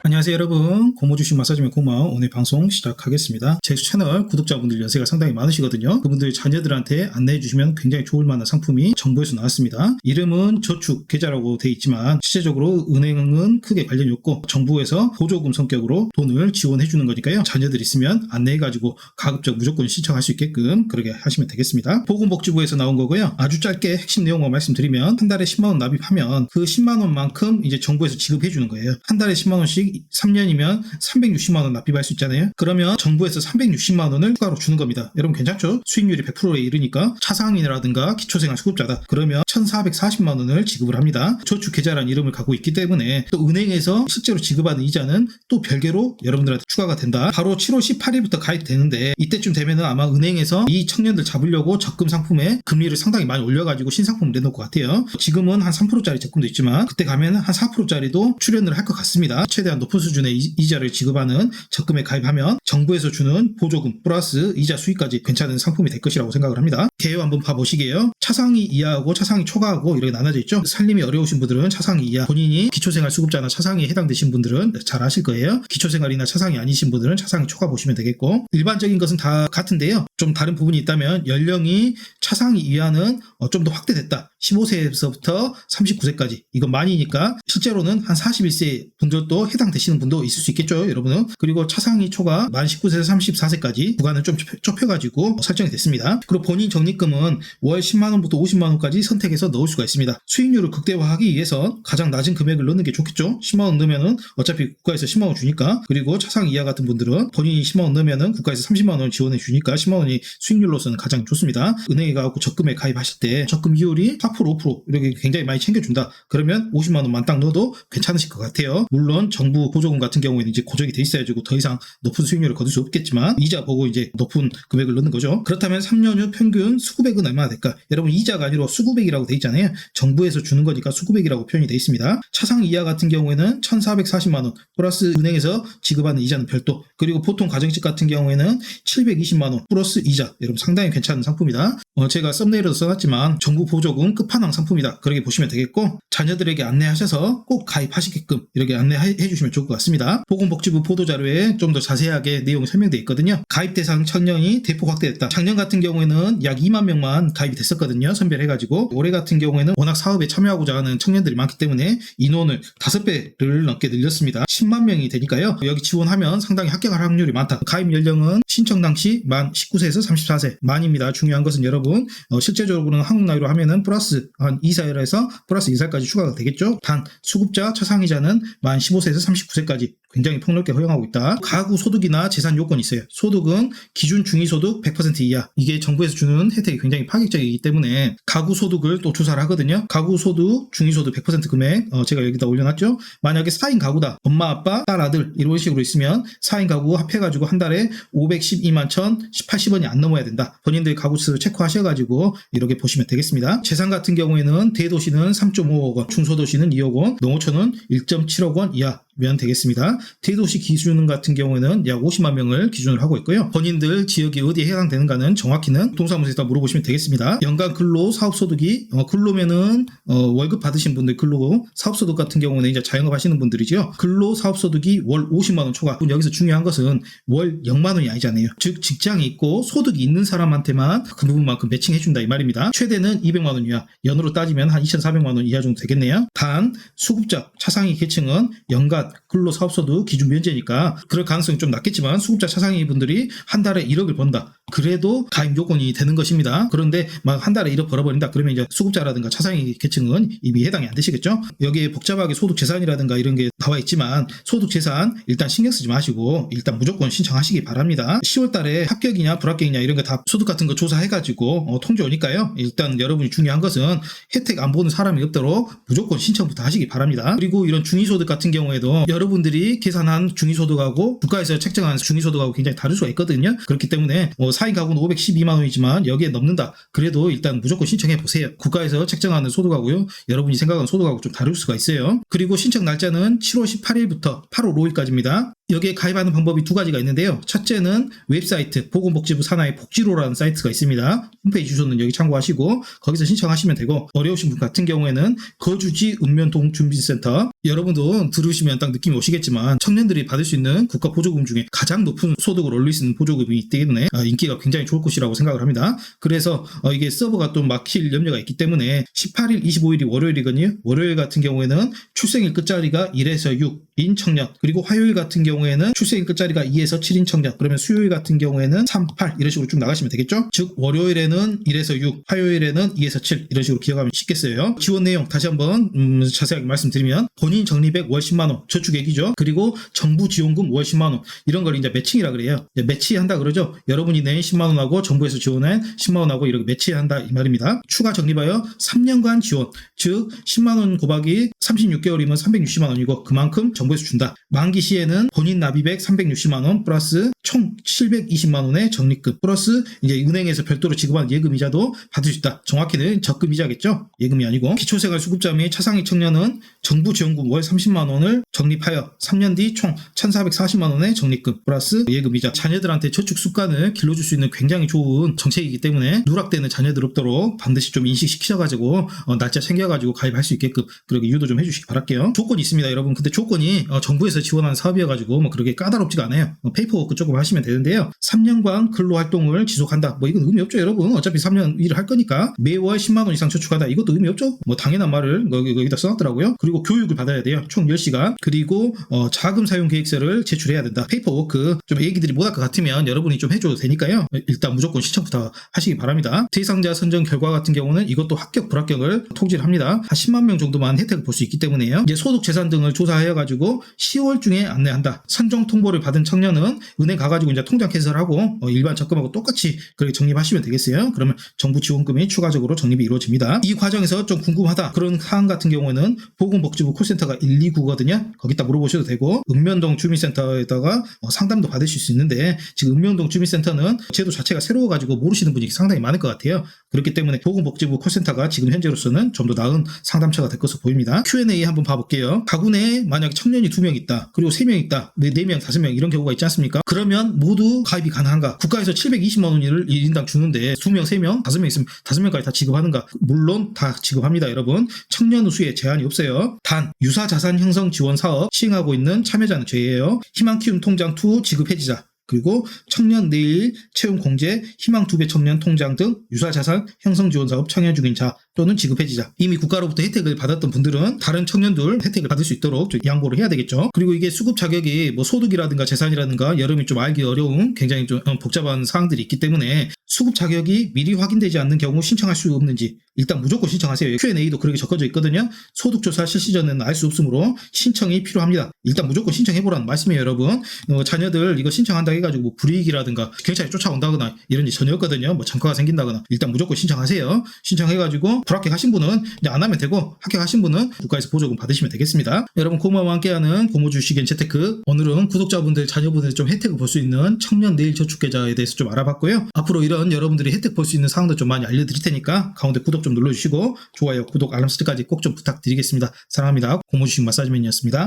안녕하세요 여러분, 고모주식 마사지맨 고마워. 오늘 방송 시작하겠습니다. 제 채널 구독자분들 연세가 상당히 많으시거든요. 그분들 자녀들한테 안내해 주시면 굉장히 좋을 만한 상품이 정부에서 나왔습니다. 이름은 저축 계좌라고 되어 있지만 실제적으로 은행은 크게 관련이 없고 정부에서 보조금 성격으로 돈을 지원해 주는 거니까요. 자녀들 있으면 안내해 가지고 가급적 무조건 신청할 수 있게끔 그렇게 하시면 되겠습니다. 보건복지부에서 나온 거고요. 아주 짧게 핵심 내용만 말씀드리면 한 달에 10만원 납입하면 그 10만원만큼 이제 정부에서 지급해 주는 거예요. 한 달에 10만원씩 3년이면 360만원 납입할 수 있잖아요. 그러면 정부에서 360만원을 추가로 주는 겁니다. 여러분 괜찮죠? 수익률이 100%에 이르니까 차상인이라든가 기초생활 수급자다. 그러면 1440만원을 지급을 합니다. 저축계좌라는 이름을 갖고 있기 때문에 또 은행에서 실제로 지급하는 이자는 또 별개로 여러분들한테 추가가 된다. 바로 7월 18일부터 가입되는데 이때쯤 되면은 아마 은행에서 이 청년들 잡으려고 적금 상품에 금리를 상당히 많이 올려가지고 신상품을 내놓을 것 같아요. 지금은 한 3%짜리 적금도 있지만 그때 가면은 한 4%짜리도 출연을 할 것 같습니다. 최대한 높은 수준의 이자를 지급하는 적금에 가입하면 정부에서 주는 보조금 플러스 이자 수익까지 괜찮은 상품이 될 것이라고 생각을 합니다. 개요 한번 봐보시게요. 차상위 이하하고 차상위 초과하고 이렇게 나눠져 있죠. 살림이 어려우신 분들은 차상위 이하, 본인이 기초생활 수급자나 차상위에 해당되신 분들은 잘 아실 거예요. 기초생활이나 차상위 아니신 분들은 차상위 초과 보시면 되겠고, 일반적인 것은 다 같은데요. 좀 다른 부분이 있다면 연령이 차상위 이하는 좀 더 확대됐다. 15세에서부터 39세까지. 이건 많이니까 실제로는 한 41세 분들도 해당되시는 분도 있을 수 있겠죠, 여러분은. 그리고 차상위 초과 만 19세에서 34세까지 구간을 좀 좁혀가지고 설정이 됐습니다. 그리고 본인 적립금은 월 10만원부터 50만원까지 선택해서 넣을 수가 있습니다. 수익률을 극대화하기 위해서 가장 낮은 금액을 넣는 게 좋겠죠. 10만원 넣으면은 어차피 국가에서 10만원 주니까. 그리고 차상위 이하 같은 분들은 본인이 10만원 넣으면은 국가에서 30만원 지원해 주니까 10만원이 수익률로서는 가장 좋습니다. 은행에 가고 적금에 가입하실 때 적금 이율이 4%, 5% 이렇게 굉장히 많이 챙겨준다. 그러면 50만원만 딱 넣어도 괜찮으실 것 같아요. 물론 정부 보조금 같은 경우에는 이제 고정이 돼 있어야지고 더 이상 높은 수익률을 거둘 수 없겠지만 이자 보고 이제 높은 금액을 넣는 거죠. 그렇다면 3년 후 평균 수급액은 얼마나 될까? 여러분 이자가 아니라 수급액이라고 돼 있잖아요. 정부에서 주는 거니까 수급액이라고 표현이 돼 있습니다. 차상 이하 같은 경우에는 1440만원 플러스 은행에서 지급하는 이자는 별도, 그리고 보통 가정집 같은 경우에는 720만원 플러스 이자. 여러분 상당히 괜찮은 상품이다. 제가 썸네일에도 써놨지만 정부 보조금 끝판왕 상품이다. 그렇게 보시면 되겠고, 자녀들에게 안내하셔서 꼭 가입하시게끔 이렇게 안내해 주시면 좋을 것 같습니다. 보건복지부 보도자료에 좀 더 자세하게 내용이 설명되어 있거든요. 가입 대상 청년이 대폭 확대됐다. 작년 같은 경우에는 약 2만 명만 가입이 됐었거든요. 선별해가지고. 올해 같은 경우에는 워낙 사업에 참여하고자 하는 청년들이 많기 때문에 인원을 5배를 넘게 늘렸습니다. 10만 명이 되니까요. 여기 지원하면 상당히 합격할 확률이 많다. 가입 연령은 신청 당시 만 19세에서 34세 만입니다. 중요한 것은 여러분 실제적으로는 한국 나이로 하면은 플러스 한 2살에서 플러스 2살까지 추가가 되겠죠. 단 수급자 차상위자는 만 15세에서 39세까지 굉장히 폭넓게 허용하고 있다. 가구 소득이나 재산 요건이 있어요. 소득은 기준 중위소득 100% 이하. 이게 정부에서 주는 혜택이 굉장히 파격적이기 때문에 가구 소득을 또 조사를 하거든요. 가구 소득, 중위소득 100% 금액 제가 여기다 올려놨죠. 만약에 4인 가구다. 엄마, 아빠, 딸, 아들 이런 식으로 있으면 4인 가구 합해가지고 한 달에 512만 1,080원이 안 넘어야 된다. 본인들 가구 수 체크하셔가지고 이렇게 보시면 되겠습니다. 재산 같은 경우에는 대도시는 3.5억 원, 중소도시는 2억 원, 농어촌은 1.7억 원 이하면 되겠습니다. 대도시 기준 같은 경우에는 약 50만 명을 기준으로 하고 있고요. 본인들 지역이 어디에 해당되는가는 정확히는 동사무소에다 물어보시면 되겠습니다. 연간 근로 사업소득이 근로면은 월급 받으신 분들 근로 사업소득 같은 경우는 이제 자영업 하시는 분들이죠. 근로 사업소득이 월 50만 원 초과. 여기서 중요한 것은 월 0만 원이 아니잖아요. 즉 직장이 있고 소득이 있는 사람한테만 그 부분만큼 매칭해준다 이 말입니다. 최대는 200만 원 이하. 연으로 따지면 한 2,400만 원 이하 정도 되겠네요. 단 수급자 차상위 계층은 연간 근로 사업소득 기준 면제니까 그럴 가능성이 좀 낮겠지만 수급자 차상위 분들이 한 달에 1억을 번다. 그래도 가입 요건이 되는 것입니다. 그런데 막 한 달에 1억 벌어버린다. 그러면 이제 수급자라든가 차상위 계층은 이미 해당이 안 되시겠죠. 여기에 복잡하게 소득 재산이라든가 이런 게 나와 있지만 소득 재산 일단 신경 쓰지 마시고 일단 무조건 신청하시기 바랍니다. 10월 달에 합격이냐 불합격이냐 이런 거 다 소득 같은 거 조사해가지고 통지 오니까요. 일단 여러분이 중요한 것은 혜택 안 보는 사람이 없도록 무조건 신청부터 하시기 바랍니다. 그리고 이런 중위소득 같은 경우에도 여러분들이 계산한 중위소득하고 국가에서 책정한 중위소득하고 굉장히 다를 수가 있거든요. 그렇기 때문에 4인 가구는 512만 원이지만 여기에 넘는다. 그래도 일단 무조건 신청해 보세요. 국가에서 책정하는 소득하고요. 여러분이 생각하는 소득하고 좀 다를 수가 있어요. 그리고 신청 날짜는 7월 18일부터 8월 5일까지입니다. 여기에 가입하는 방법이 두 가지가 있는데요. 첫째는 웹사이트 보건복지부 산하의 복지로라는 사이트가 있습니다. 홈페이지 주소는 여기 참고하시고 거기서 신청하시면 되고, 어려우신 분 같은 경우에는 거주지 읍면동 주민센터, 여러분도 들으시면 딱 느낌이 오시겠지만 청년들이 받을 수 있는 국가 보조금 중에 가장 높은 소득을 올릴 수 있는 보조금이기 때문에 인기가 굉장히 좋을 것이라고 생각을 합니다. 그래서 이게 서버가 또 막힐 염려가 있기 때문에 18일, 25일이 월요일이거든요. 월요일 같은 경우에는 출생일 끝자리가 1에서 6인 청년, 그리고 화요일 같은 경우에는 출생일 끝자리가 2에서 7인 청년, 그러면 수요일 같은 경우에는 3, 8 이런 식으로 쭉 나가시면 되겠죠. 즉 월요일에는 1에서 6, 화요일에는 2에서 7 이런 식으로 기억하면 쉽겠어요. 지원 내용 다시 한번 자세하게 말씀드리면, 본인 적립액 월 10만원 저축액이죠. 그리고 정부 지원금 월 10만원, 이런 걸 이제 매칭이라 그래요. 매치한다 그러죠. 여러분이 낸 10만원하고 정부에서 지원한 10만원하고 이렇게 매치한다 이 말입니다. 추가 적립하여 3년간 지원, 즉 10만원 곱하기 36개월이면 360만원이고 그만큼 정부에서 준다. 만기 시에는 본인 납입액 360만원 플러스 총 720만원의 적립금 플러스 이제 은행에서 별도로 지급하는 예금이자도 받을 수 있다. 정확히는 적금이자겠죠. 예금이 아니고. 기초생활수급자 및 차상위 청년은 정부 지원금 월 30만원을 적립하여 3년 뒤 총 1440만원의 적립금 플러스 예금이자, 자녀들한테 저축 습관을 길러줄 수 있는 굉장히 좋은 정책이기 때문에 누락되는 자녀들 없도록 반드시 좀 인식시키셔가지고 날짜 챙겨가지고 가입할 수 있게끔 그렇게 유도 좀 해주시기 바랄게요. 조건이 있습니다 여러분. 근데 조건이 정부에서 지원하는 사업이어가지고 뭐 그렇게 까다롭지가 않아요. 페이퍼워크 조금 하시면 되는데요. 3년간 근로활동을 지속한다. 뭐 이건 의미 없죠 여러분. 어차피 3년 일을 할 거니까. 매월 10만원 이상 저축한다. 이것도 의미 없죠. 뭐 당연한 말을 여기다 써놨더라고요. 그리고 교육을 받아야 돼요. 총 10시간. 그리고 자금 사용 계획서를 제출해야 된다. 페이퍼워크 좀 얘기들이 못할 것 같으면 여러분이 좀 해줘도 되니까요. 일단 무조건 신청부터 하시기 바랍니다. 대상자 선정 결과 같은 경우는 이것도 합격 불합격을 통지를 합니다. 한 10만 명 정도만 혜택을 볼 수 있기 때문에요. 이제 소득 재산 등을 조사해가지고 10월 중에 안내한다. 선정 통보를 받은 청년은 은행 가가지고 이제 통장 개설하고 일반 적금하고 똑같이 그렇게 적립하시면 되겠어요. 그러면 정부 지원금이 추가적으로 적립이 이루어집니다. 이 과정에서 좀 궁금하다 그런 사항 같은 경우는 보건복지부 콜센터가 129거든요. 거기다 물어보셔도 되고, 읍면동 주민센터에다가 상담도 받으실 수 있는데, 지금 읍면동 주민센터는 제도 자체가 새로워가지고 모르시는 분이 상당히 많을 것 같아요. 그렇기 때문에 보건복지부 콜센터가 지금 현재로서는 좀 더 나은 상담처가 될 것으로 보입니다. Q&A 한번 봐볼게요. 가구 내에 만약에 청년이 2명 있다, 그리고 3명 있다, 4명, 5명 이런 경우가 있지 않습니까? 그러면 모두 가입이 가능한가? 국가에서 720만 원을 1인당 주는데 2명, 3명, 5명 있으면 5명까지 다 지급하는가? 물론 다 지급합니다 여러분. 청년 수에 제한이 없어요. 단 유사자산 형성 지원 사업 시행하고 있는 참여자는 제외예요. 희망키움 통장 2 지급 해지자, 그리고 청년 내일 채용 공제, 희망 2배 청년 통장 등 유사자산 형성 지원 사업 참여 중인 자 또는 지급 해지자. 이미 국가로부터 혜택을 받았던 분들은 다른 청년들 혜택을 받을 수 있도록 좀 양보를 해야 되겠죠. 그리고 이게 수급 자격이 뭐 소득이라든가 재산이라든가 여러분이 좀 알기 어려운 굉장히 좀 복잡한 사항들이 있기 때문에 수급 자격이 미리 확인되지 않는 경우 신청할 수 없는지 일단 무조건 신청하세요. Q&A도 그렇게 적혀져 있거든요. 소득조사 실시 전에는 알 수 없으므로 신청이 필요합니다. 일단 무조건 신청해보라는 말씀이에요 여러분. 자녀들 이거 신청한다 해가지고 뭐 불이익이라든가 경찰이 쫓아온다거나 이런 일 전혀 없거든요. 뭐 전과가 생긴다거나. 일단 무조건 신청하세요. 신청해가지고 불합격하신 분은 이제 안 하면 되고, 합격하신 분은 국가에서 보조금 받으시면 되겠습니다. 여러분, 고마워 함께하는 고모주식엔 재테크, 오늘은 구독자분들 자녀분들 좀 혜택을 볼 수 있는 청년 내일 저축계좌에 대해서 좀 알아봤고요. 앞으로 이런 여러분들이 혜택 볼 수 있는 사항들 좀 많이 알려드릴 테니까 가운데 구독 좀 눌러주시고 좋아요, 구독, 알람 설정까지 꼭 좀 부탁드리겠습니다. 사랑합니다. 고모주식 마사지맨이었습니다.